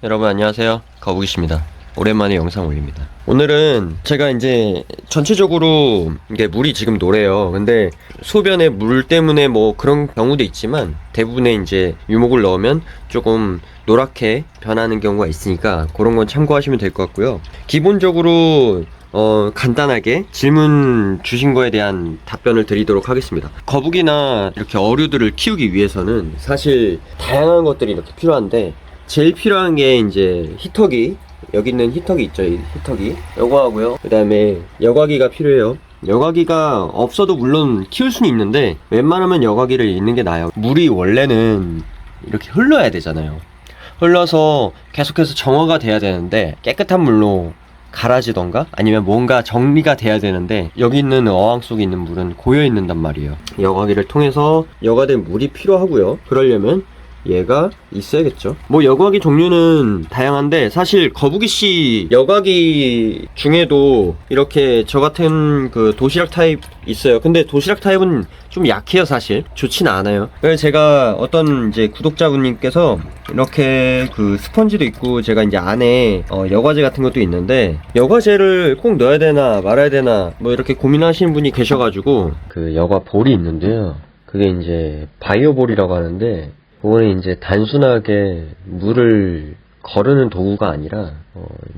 여러분 안녕하세요, 거북이씨입니다. 오랜만에 영상 올립니다. 오늘은 제가 이제 전체적으로 이게 물이 지금 노래요. 근데 소변에 물 때문에 뭐 그런 경우도 있지만 대부분의 이제 유목을 넣으면 조금 노랗게 변하는 경우가 있으니까 그런 건 참고하시면 될 것 같고요. 기본적으로 간단하게 질문 주신 거에 대한 답변을 드리도록 하겠습니다. 거북이나 이렇게 어류들을 키우기 위해서는 사실 다양한 것들이 이렇게 필요한데 제일 필요한 게 이제 히터기, 여기 있는 히터기 있죠, 이 히터기 요거 하고요. 그 다음에 여과기가 필요해요. 여과기가 없어도 물론 키울 수는 있는데 웬만하면 여과기를 있는 게 나아요. 물이 원래는 이렇게 흘러야 되잖아요. 흘러서 계속해서 정화가 돼야 되는데 깨끗한 물로 갈아지던가 아니면 뭔가 정리가 돼야 되는데 여기 있는 어항 속에 있는 물은 고여 있는단 말이에요. 여과기를 통해서 여과된 물이 필요하고요. 그러려면 얘가 있어야겠죠. 뭐 여과기 종류는 다양한데 사실 거북이씨 여과기 중에도 이렇게 저 같은 그 도시락 타입 있어요. 근데 도시락 타입은 좀 약해요. 사실 좋진 않아요. 그래서 제가 어떤 이제 구독자분님께서 이렇게 그 스펀지도 있고 제가 이제 안에 여과제 같은 것도 있는데 여과제를 꼭 넣어야 되나 말아야 되나 뭐 이렇게 고민하시는 분이 계셔가지고 그 여과 볼이 있는데요. 그게 이제 바이오볼이라고 하는데 그거는 이제 단순하게 물을 거르는 도구가 아니라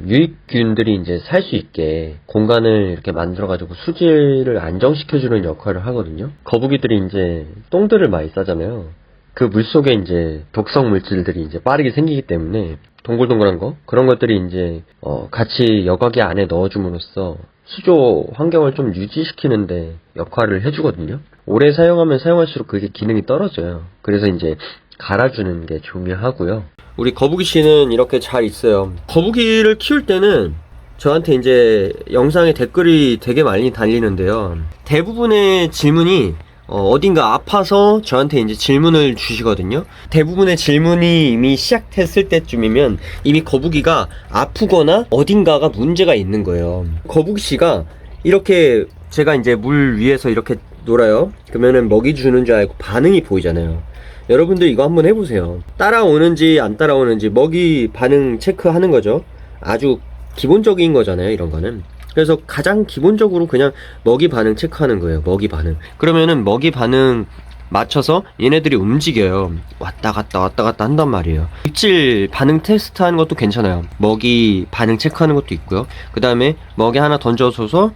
유익균들이 이제 살 수 있게 공간을 이렇게 만들어가지고 수질을 안정시켜주는 역할을 하거든요. 거북이들이 이제 똥들을 많이 싸잖아요. 그 물 속에 이제 독성 물질들이 이제 빠르게 생기기 때문에 동글동글한 거 그런 것들이 이제 같이 여과기 안에 넣어줌으로써 수조 환경을 좀 유지시키는데 역할을 해주거든요. 오래 사용하면 사용할수록 그게 기능이 떨어져요. 그래서 이제 갈아주는 게 중요하고요. 우리 거북이 씨는 이렇게 잘 있어요. 거북이를 키울 때는 저한테 이제 영상에 댓글이 되게 많이 달리는데요. 대부분의 질문이 어딘가 아파서 저한테 이제 질문을 주시거든요. 대부분의 질문이 이미 시작했을 때쯤이면 이미 거북이가 아프거나 어딘가가 문제가 있는 거예요. 거북이 씨가 이렇게 제가 이제 물 위에서 이렇게 놀아요. 그러면은 먹이 주는 줄 알고 반응이 보이잖아요. 여러분들 이거 한번 해보세요. 따라오는지 안 따라오는지 먹이 반응 체크하는 거죠. 아주 기본적인 거잖아요, 이런 거는. 그래서 가장 기본적으로 그냥 먹이 반응 체크하는 거예요. 먹이 반응. 그러면은 먹이 반응 맞춰서 얘네들이 움직여요. 왔다 갔다 왔다 갔다 한단 말이에요. 입질 반응 테스트 하는 것도 괜찮아요. 먹이 반응 체크하는 것도 있고요. 그 다음에 먹이 하나 던져줘서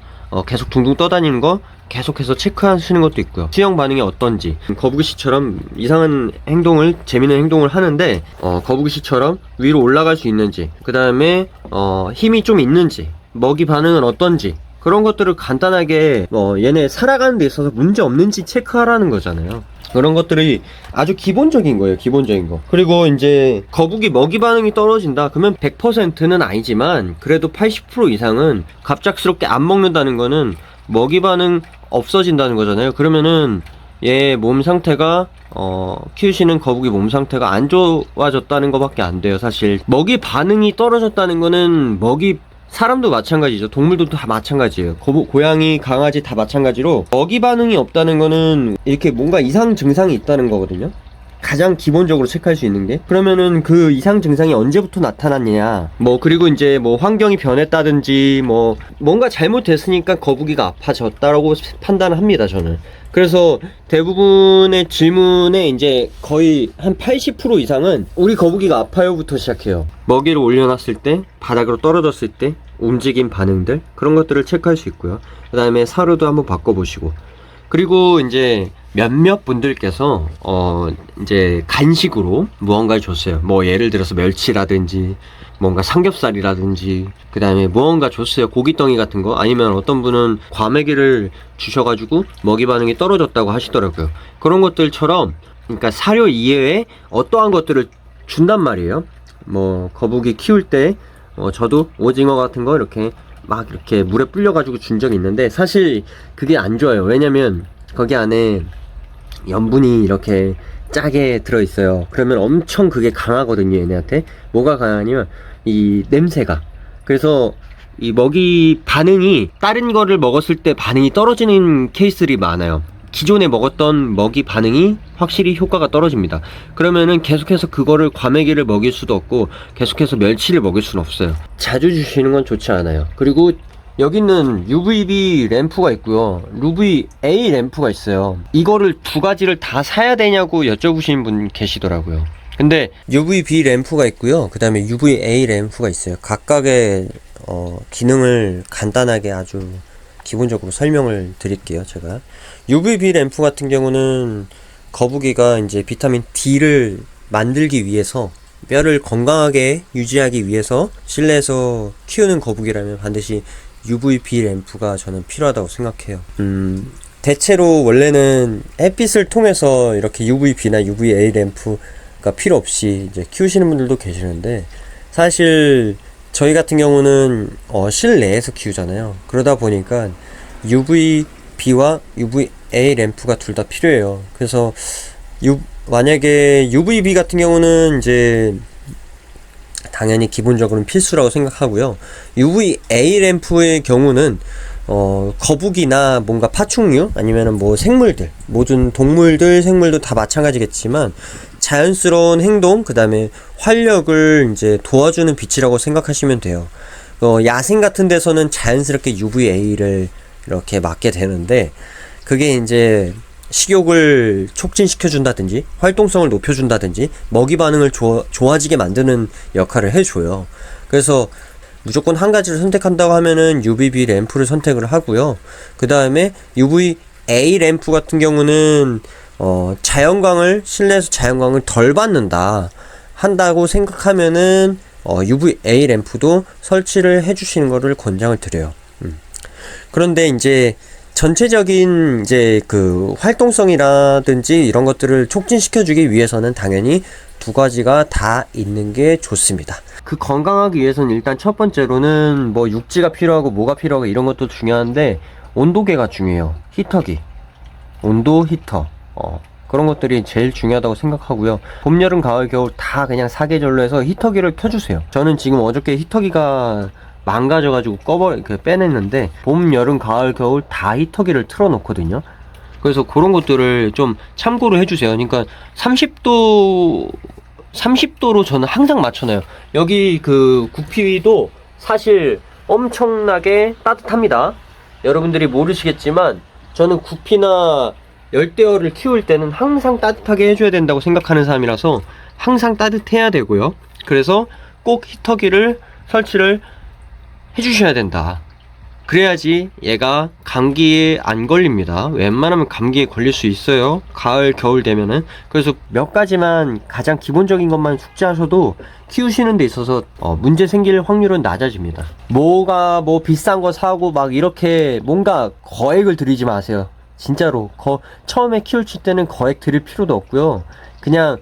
계속 둥둥 떠다니는 거 계속해서 체크하시는 것도 있고요. 수영 반응이 어떤지. 거북이씨처럼 이상한 행동을, 재밌는 행동을 하는데 거북이씨처럼 위로 올라갈 수 있는지, 그 다음에 힘이 좀 있는지, 먹이 반응은 어떤지, 그런 것들을 간단하게 얘네 살아가는 데 있어서 문제 없는지 체크하라는 거잖아요. 그런 것들이 아주 기본적인 거예요. 기본적인 거. 그리고 이제 거북이 먹이 반응이 떨어진다 그러면 100%는 아니지만 그래도 80% 이상은 갑작스럽게 안 먹는다는 거는 먹이 반응 없어진다는 거잖아요. 그러면은 얘 몸 상태가 키우시는 거북이 몸 상태가 안 좋아졌다는 것밖에 안 돼요. 사실 먹이 반응이 떨어졌다는 거는 사람도 마찬가지죠. 동물도 다 마찬가지예요. 고양이, 강아지 다 마찬가지로 먹이 반응이 없다는 거는 이렇게 뭔가 이상 증상이 있다는 거거든요. 가장 기본적으로 체크할 수 있는 게. 그러면은 그 이상 증상이 언제부터 나타났느냐, 그리고 이제 환경이 변했다든지 뭔가 잘못됐으니까 거북이가 아파졌다라고 판단을 합니다, 저는. 그래서 대부분의 질문에 이제 거의 한 80% 이상은 우리 거북이가 아파요부터 시작해요. 먹이를 올려놨을 때, 바닥으로 떨어졌을 때 움직임 반응들, 그런 것들을 체크할 수 있고요. 그 다음에 사료도 한번 바꿔보시고, 그리고 이제 몇몇 분들께서 이제 간식으로 무언가를 줬어요. 예를 들어서 멸치라든지 뭔가 삼겹살이라든지, 그 다음에 무언가 줬어요. 고깃덩이 같은 거. 아니면 어떤 분은 과메기를 주셔가지고 먹이 반응이 떨어졌다고 하시더라고요. 그런 것들처럼, 그러니까 사료 이외에 어떠한 것들을 준단 말이에요. 거북이 키울 때 저도 오징어 같은 거 이렇게 막 이렇게 물에 불려가지고 준 적이 있는데 사실 그게 안 좋아요. 왜냐면 거기 안에 염분이 이렇게 짜게 들어있어요. 그러면 엄청 그게 강하거든요, 얘네한테. 뭐가 강하냐면 이 냄새가. 그래서 이 먹이 반응이 다른 거를 먹었을 때 반응이 떨어지는 케이스들이 많아요. 기존에 먹었던 먹이 반응이 확실히 효과가 떨어집니다. 그러면은 계속해서 그거를 과메기를 먹일 수도 없고 계속해서 멸치를 먹일 수는 없어요. 자주 주시는 건 좋지 않아요. 그리고 여기는 UVB 램프가 있고요, UVA 램프가 있어요. 이거를 두 가지를 다 사야 되냐고 여쭤보시는 분 계시더라고요. 근데 UVB 램프가 있고요, 그 다음에 UVA 램프가 있어요. 각각의 기능을 간단하게 아주 기본적으로 설명을 드릴게요. 제가 UVB 램프 같은 경우는 거북이가 이제 비타민 D를 만들기 위해서, 뼈를 건강하게 유지하기 위해서 실내에서 키우는 거북이라면 반드시 UVB 램프가 저는 필요하다고 생각해요. 대체로 원래는 햇빛을 통해서 이렇게 UVB나 UVA 램프가 필요 없이 이제 키우시는 분들도 계시는데, 사실 저희 같은 경우는 실내에서 키우잖아요. 그러다 보니까 UVB와 UVA 램프가 둘 다 필요해요. 그래서 만약에 UVB 같은 경우는 이제 당연히 기본적으로는 필수라고 생각하고요. UVA 램프의 경우는 거북이나 뭔가 파충류 아니면은 뭐 생물들, 모든 동물들, 생물도 다 마찬가지겠지만 자연스러운 행동, 그 다음에 활력을 이제 도와주는 빛이라고 생각하시면 돼요. 야생 같은 데서는 자연스럽게 UVA를 이렇게 맞게 되는데, 그게 이제 식욕을 촉진시켜 준다든지 활동성을 높여 준다든지 먹이 반응을 좋아지게 만드는 역할을 해줘요. 그래서 무조건 한 가지를 선택한다고 하면은 UVB 램프를 선택을 하고요. 그 다음에 UVA 램프 같은 경우는 자연광을, 실내에서 자연광을 덜 받는다 한다고 생각하면은 UVA 램프도 설치를 해주시는 것을 권장을 드려요. 그런데 이제 전체적인 이제 그 활동성이라든지 이런 것들을 촉진시켜주기 위해서는 당연히 두 가지가 다 있는 게 좋습니다. 그 건강하기 위해서는 일단 첫 번째로는 뭐 육지가 필요하고 뭐가 필요하고 이런 것도 중요한데, 온도계가 중요해요. 히터기, 온도 히터, 그런 것들이 제일 중요하다고 생각하고요. 봄, 여름, 가을, 겨울 다 그냥 사계절로 해서 히터기를 켜주세요. 저는 지금 어저께 히터기가 망가져가지고 빼냈는데, 봄, 여름, 가을, 겨울 다 히터기를 틀어놓거든요. 그래서 그런 것들을 좀 참고로 해주세요. 그러니까 30도로 저는 항상 맞춰놔요. 여기 그 구피도 사실 엄청나게 따뜻합니다. 여러분들이 모르시겠지만 저는 구피나 열대어를 키울 때는 항상 따뜻하게 해줘야 된다고 생각하는 사람이라서 항상 따뜻해야 되고요. 그래서 꼭 히터기를 설치를 해주셔야 된다. 그래야지 얘가 감기에 안 걸립니다. 웬만하면 감기에 걸릴 수 있어요, 가을, 겨울 되면은. 그래서 몇 가지만, 가장 기본적인 것만 숙지하셔도 키우시는 데 있어서 문제 생길 확률은 낮아집니다. 뭐가 뭐 비싼 거 사고 막 이렇게 뭔가 거액을 들이지 마세요. 진짜로 처음에 키울 때는 거액 들일 필요도 없고요. 그냥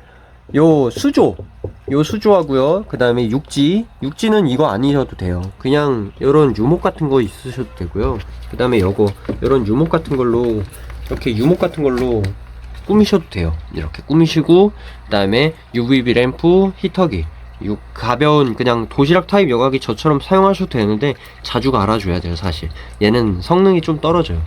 요 수조하고요, 그 다음에 육지는 이거 아니셔도 돼요. 그냥 요런 유목 같은 거 있으셔도 되고요. 그 다음에 요런 유목 같은 걸로, 이렇게 유목 같은 걸로 꾸미셔도 돼요. 이렇게 꾸미시고, 그 다음에 UVB 램프, 히터기, 가벼운 그냥 도시락 타입 여과기 저처럼 사용하셔도 되는데 자주 갈아줘야 돼요. 사실 얘는 성능이 좀 떨어져요.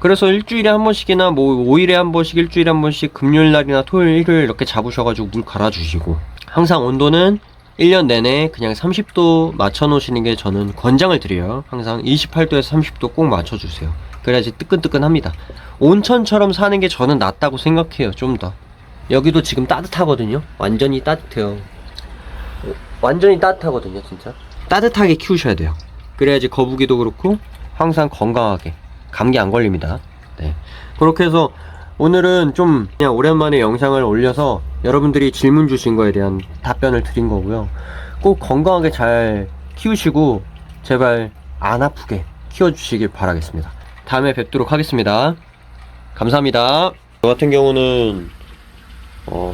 그래서 일주일에 한 번씩이나 뭐 5일에 한 번씩, 일주일에 한 번씩 금요일날이나 토요일, 일요일 이렇게 잡으셔가지고 물 갈아주시고, 항상 온도는 1년 내내 그냥 30도 맞춰 놓으시는 게 저는 권장을 드려요. 항상 28도에서 30도 꼭 맞춰주세요. 그래야지 뜨끈뜨끈합니다. 온천처럼 사는 게 저는 낫다고 생각해요. 좀 더. 여기도 지금 따뜻하거든요. 완전히 따뜻해요. 완전히 따뜻하거든요. 진짜 따뜻하게 키우셔야 돼요. 그래야지 거북이도 그렇고 항상 건강하게, 감기 안 걸립니다. 네. 그렇게 해서 오늘은 좀 그냥 오랜만에 영상을 올려서 여러분들이 질문 주신 거에 대한 답변을 드린 거고요. 꼭 건강하게 잘 키우시고 제발 안 아프게 키워주시길 바라겠습니다. 다음에 뵙도록 하겠습니다. 감사합니다. 저 같은 경우는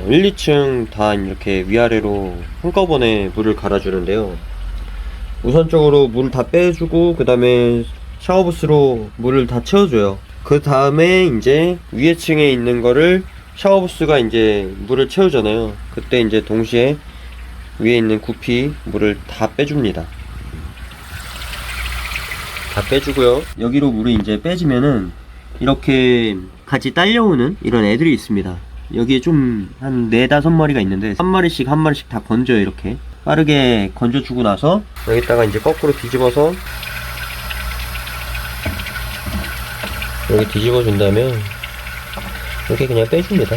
1, 2층 다 이렇게 위아래로 한꺼번에 물을 갈아주는데요. 우선적으로 물을 다 빼주고, 그 다음에 샤워부스로 물을 다 채워줘요. 그 다음에 이제 위에 층에 있는 거를 샤워부스가 이제 물을 채우잖아요. 그때 이제 동시에 위에 있는 구피 물을 다 빼줍니다. 다 빼주고요. 여기로 물이 이제 빼지면은 이렇게 같이 딸려오는 이런 애들이 있습니다. 여기에 좀 한 4-5마리가 있는데 한 마리씩 다 건져요. 이렇게 빠르게 건져주고 나서 여기다가 이제 거꾸로 뒤집어서 여기 뒤집어 준다면 이렇게 그냥 빼줍니다.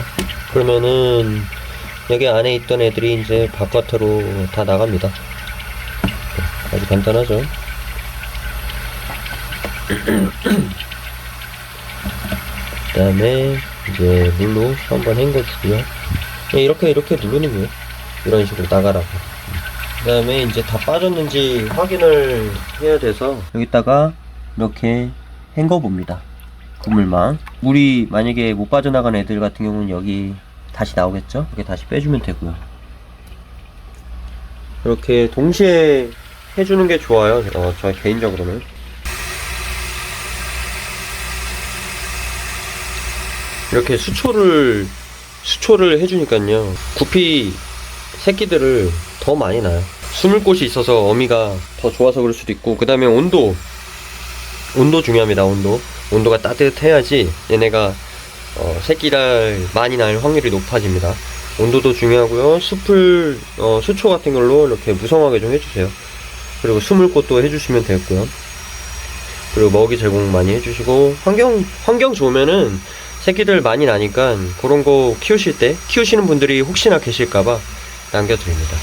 그러면은 여기 안에 있던 애들이 이제 바깥으로 다 나갑니다. 아주 간단하죠. 그 다음에 이제 물로 한번 헹궈주고요. 이렇게 누르는 거예요. 이런 식으로 나가라고. 그 다음에 이제 다 빠졌는지 확인을 해야 돼서 여기다가 이렇게 헹궈 봅니다. 그물망. 물이 만약에 못 빠져나간 애들 같은 경우는 여기 다시 나오겠죠? 이렇게 다시 빼주면 되고요. 이렇게 동시에 해주는 게 좋아요. 저 개인적으로는. 이렇게 수초를 해주니까요. 구피 새끼들을 더 많이 낳아요. 숨을 곳이 있어서 어미가 더 좋아서 그럴 수도 있고, 그 다음에 온도 중요합니다. 온도가 따뜻해야지 얘네가 새끼를 많이 낳을 확률이 높아집니다. 온도도 중요하고요. 수초 같은 걸로 이렇게 무성하게 좀 해주세요. 그리고 숨을 곳도 해주시면 되고요. 그리고 먹이 제공 많이 해주시고, 환경 좋으면은 새끼들 많이 나니까 그런 거 키우시는 분들이 혹시나 계실까봐 남겨드립니다.